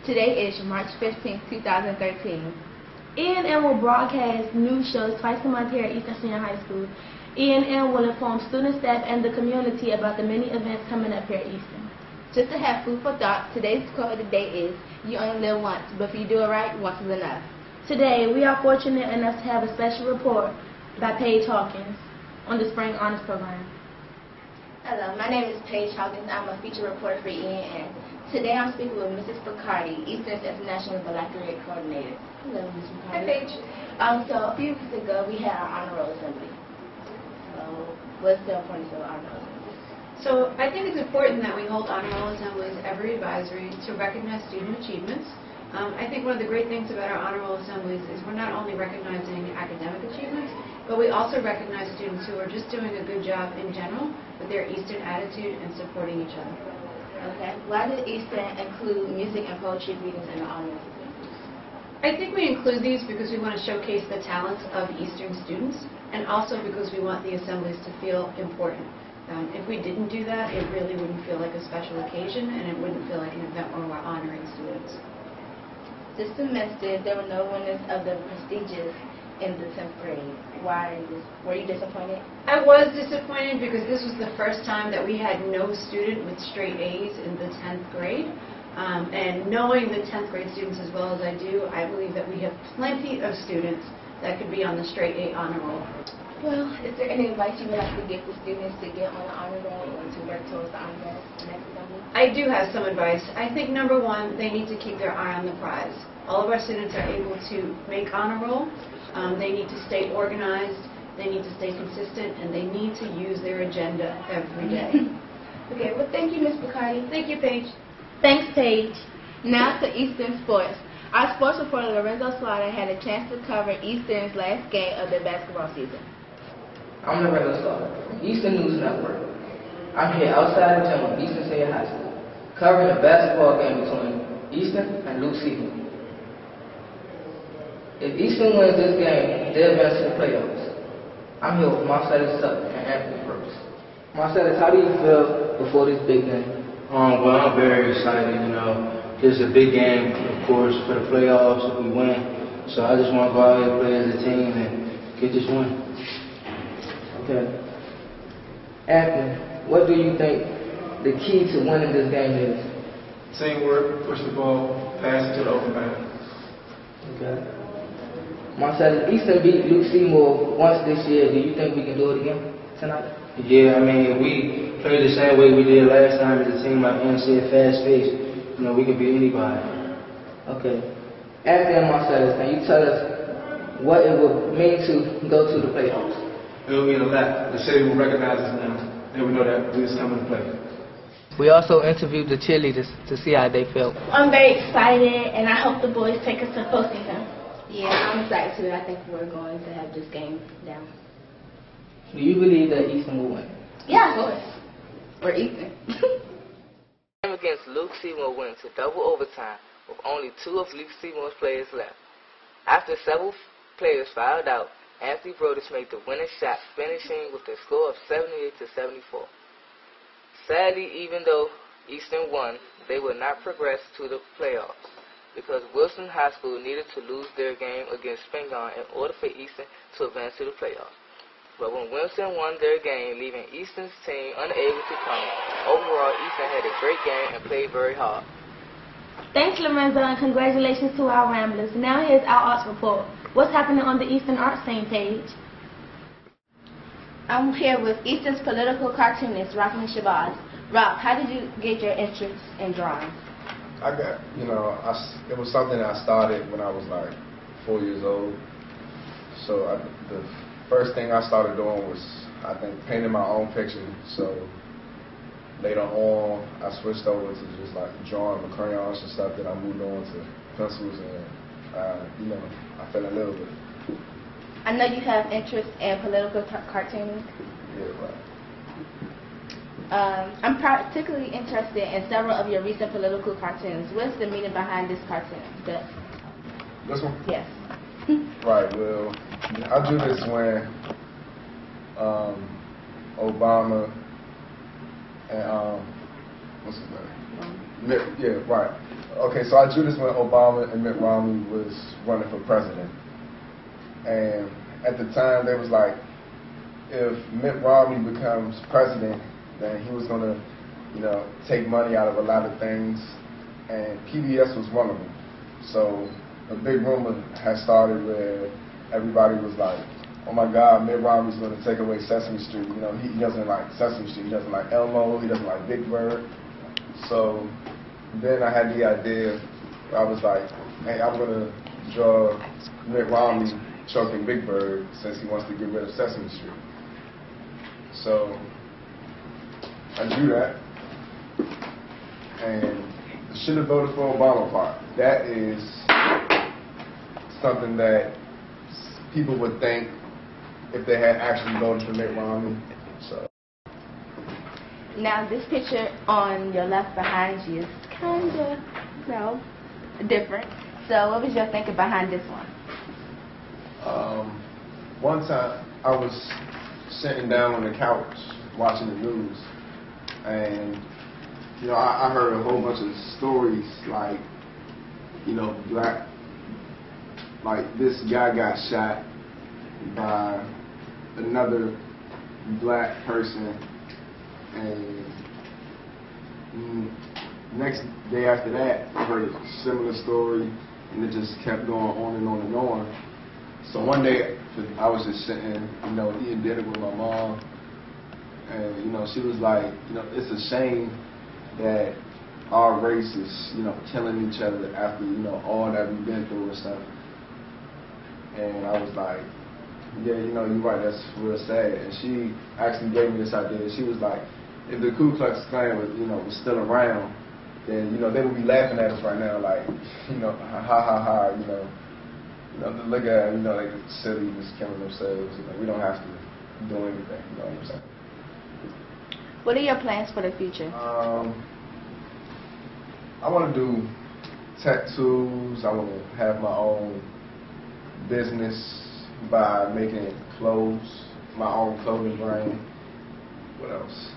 Today is March 15, 2013. E.N.N will broadcast news shows twice a month here at Eastern Senior High School. E.N.N will inform student, staff, and the community about the many events coming up here at Eastern. Just to have food for thought, today's quote of the day is, "You only live once, but if you do it right, once is enough." Today, we are fortunate enough to have a special report by Paige Hawkins on the Spring Honors Program. Hello, my name is Paige Hawkins. I'm a feature reporter for E.N.N. Today I'm speaking with Mrs. Bacardi, Eastern's International Baccalaureate Coordinator. Hello, Mrs. Bacardi. Hi, Paige. So a few weeks ago, we had our honor roll assembly. So what's the importance of honor roll assembly? So I think it's important that we hold honor roll assemblies every advisory to recognize student achievements. I think one of the great things about our honor roll assemblies is we're not only recognizing academic achievements, but we also recognize students who are just doing a good job in general with their Eastern attitude and supporting each other. Okay. Why did Eastern include music and poetry readings in the honor roll assemblies? I think we include these because we want to showcase the talents of Eastern students, and also because we want the assemblies to feel important. If we didn't do that, it really wouldn't feel like a special occasion, and it wouldn't feel like an event where we're honoring students. This semester, there were no winners of the prestigious in the 10th grade. Were you disappointed? I was disappointed because this was the first time that we had no student with straight A's in the 10th grade. And knowing the 10th grade students as well as I do, I believe that we have plenty of students that could be on the straight A honor roll. Well, is there any advice you would like to give the students to get on the honor roll or to work towards the honor roll next assembly? I do have some advice. I think number one, they need to keep their eye on the prize. All of our students are able to make honor roll. They need to stay organized, they need to stay consistent, and they need to use their agenda every day. Okay, well thank you, Ms. Bacardi. Thank you, Paige. Thanks, Paige. Now to Eastern sports. Our sports reporter Lorenzo Slaughter had a chance to cover Eastern's last game of the basketball season. I'm Lorenzo Slaughter from Eastern News Network. I'm here outside the gym of Eastern Senior High School, covering the basketball game between Eastern and Luke Seymour. If Eastern wins this game, they advance to the playoffs. I'm here with Marcellus Sutton and Anthony Brooks. Marcellus, how do you feel before this big game? Well, I'm very excited, This is a big game, of course, for the playoffs if we win. So I just want to go out here and play as a team and get this win. Okay. Anthony, what do you think the key to winning this game is? Teamwork, push the ball, pass it to the open man. Okay. Marcellus, Eastern beat Luke Seymour once this year. Do you think we can do it again tonight? Yeah, if we play the same way we did last time as a team, like Ann said, fast-paced, we can beat anybody. Okay. Anthony and Marcellus, can you tell us what it would mean to go to the playoffs? It will mean a lot. The city will recognize us now. They will know that we is coming to play. We also interviewed the cheerleaders to see how they felt. I'm very excited, and I hope the boys take us to postseason. Yeah, I'm excited too. I think we're going to have this game down. Do you believe that Eastern will win? Yeah, of course. We're Eastern. The game against Luke Seymour went to double overtime with only 2 of Luke Seymour's players left. After several players fouled out, Anthony Brodus made the winning shot, finishing with a score of 78-74. Sadly, even though Eastern won, they would not progress to the playoffs because Wilson High School needed to lose their game against Spingarn in order for Eastern to advance to the playoffs. But when Wilson won their game, leaving Eastern's team unable to come, overall Eastern had a great game and played very hard. Thanks, Lorenzo, and congratulations to our Ramblers. Now here's our arts report. What's happening on the Eastern art scene page? I'm here with Eastern's political cartoonist, Rockman Shabazz. Rock, how did you get your interest in drawing? I got, it was something I started when I was like 4 years old. So the first thing I started doing was, I think, painting my own picture. So later on, I switched over to just like drawing with crayons and stuff. Then I moved on to pencils, and I fell in love with it. I know you have interest in political cartooning. Yeah, right. I'm particularly interested in several of your recent political cartoons. What's the meaning behind this cartoon? This one? Yes. Right, well, I drew this when Obama and, what's his name? Romney. Yeah, right. Okay, so I drew this when Obama and Mitt Romney was running for president. And at the time, they was like, if Mitt Romney becomes president, then he was going to, take money out of a lot of things. And PBS was one of them. So a big rumor had started where everybody was like, oh my God, Mitt Romney's going to take away Sesame Street. He doesn't like Sesame Street. He doesn't like Elmo. He doesn't like Big Bird. So then I had the idea. I was like, hey, I'm going to draw Mitt Romney choking Big Bird since he wants to get rid of Sesame Street. So I drew that. And should have voted for Obama part. That is something that people would think if they had actually voted for Mitt Romney. So. Now this picture on your left behind you is kind of, different. So what was your thinking behind this one? One time I was sitting down on the couch watching the news, and I heard a whole bunch of stories like, this guy got shot by another black person, and next day after that, I heard a similar story, and it just kept going on and on and on. So one day, I was just sitting, eating dinner with my mom, and, she was like, it's a shame that our race is, killing each other after, all that we've been through and stuff. And I was like, yeah, you're right, that's real sad. And she actually gave me this idea. She was like, if the Ku Klux Klan was still around, then, they would be laughing at us right now, like, ha ha ha, look at them, like silly, just killing themselves. We don't have to do anything, you know what I'm saying? What are your plans for the future? I want to do tattoos. I want to have my own business by making clothes, my own clothing brand. What else?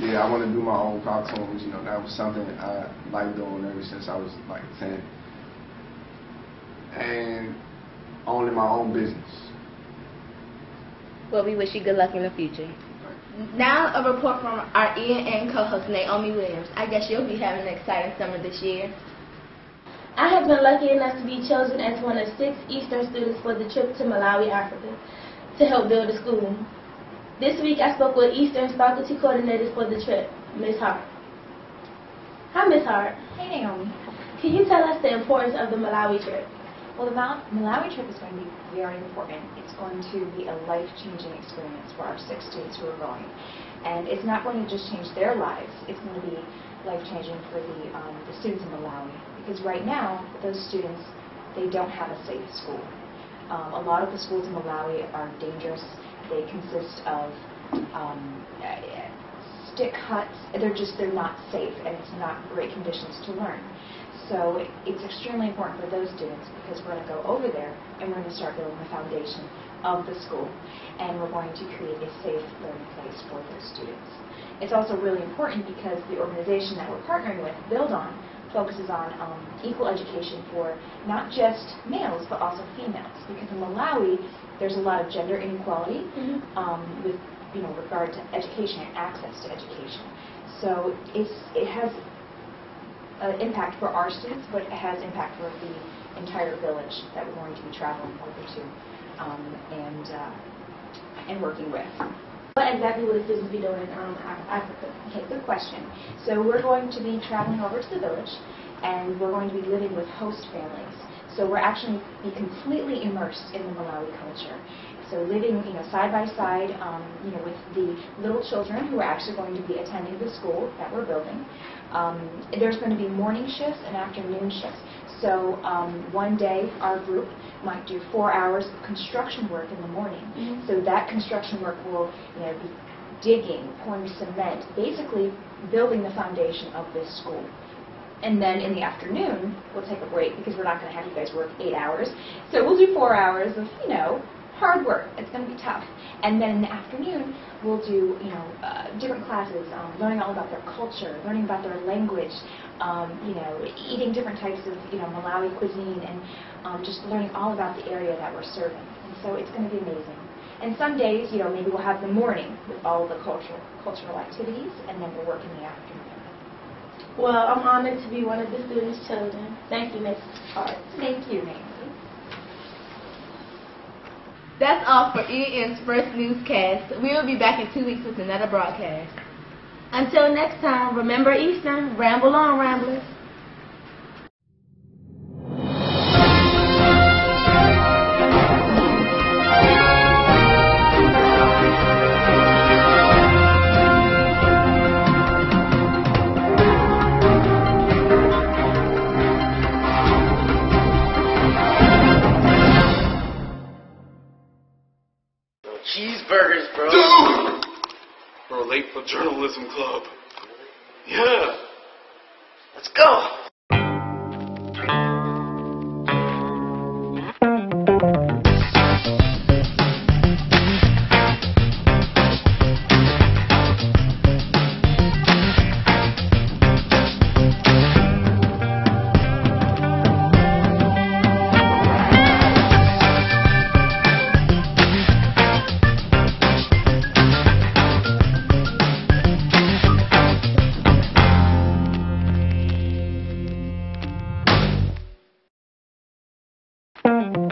Yeah, I want to do my own cartoons. That was something I liked doing ever since I was like 10. And owning my own business. Well, we wish you good luck in the future. Now a report from our E.N.N co-host Naomi Williams. I guess you'll be having an exciting summer this year. I have been lucky enough to be chosen as one of 6 Eastern students for the trip to Malawi, Africa, to help build a school. This week I spoke with Eastern's faculty coordinator for the trip, Ms. Hart. Hi, Ms. Hart. Hey, Naomi. Can you tell us the importance of the Malawi trip? Well, the Malawi trip is going to be very important. It's going to be a life-changing experience for our 6 students who are going. And it's not going to just change their lives. It's going to be life-changing for the students in Malawi. Because right now, those students, they don't have a safe school. A lot of the schools in Malawi are dangerous. They consist of stick huts. They're not safe, and it's not great conditions to learn. So it's extremely important for those students because we're going to go over there and we're going to start building the foundation of the school, and we're going to create a safe learning place for those students. It's also really important because the organization that we're partnering with, Build On, focuses on equal education for not just males but also females, because in Malawi there's a lot of gender inequality with regard to education and access to education. So it has impact for our students, but it has impact for the entire village that we're going to be traveling over to and working with. What exactly will the students be doing in Africa? Okay, good question. So we're going to be traveling over to the village, and we're going to be living with host families. So we're actually be completely immersed in the Malawi culture. So living, side by side, with the little children who are actually going to be attending the school that we're building. There's going to be morning shifts and afternoon shifts. So one day our group might do 4 hours of construction work in the morning. So that construction work will be digging, pouring cement, basically building the foundation of this school. And then in the afternoon, we'll take a break because we're not going to have you guys work 8 hours. So we'll do 4 hours of, hard work. It's going to be tough. And then in the afternoon, we'll do, different classes, learning all about their culture, learning about their language, eating different types of, Malawi cuisine, and just learning all about the area that we're serving. And so it's going to be amazing. And some days, maybe we'll have the morning with all the cultural activities, and then we'll work in the afternoon. Well, I'm honored to be one of the students chosen. Thank you, Ms. Hart. Thank you, Nancy. That's all for E.N.N's first newscast. We will be back in 2 weeks with another broadcast. Until next time, remember Eastern. Ramble on, Ramblers. Cheeseburgers, bro. Dude! We're late for journalism club. Yeah. Let's go. Thank you.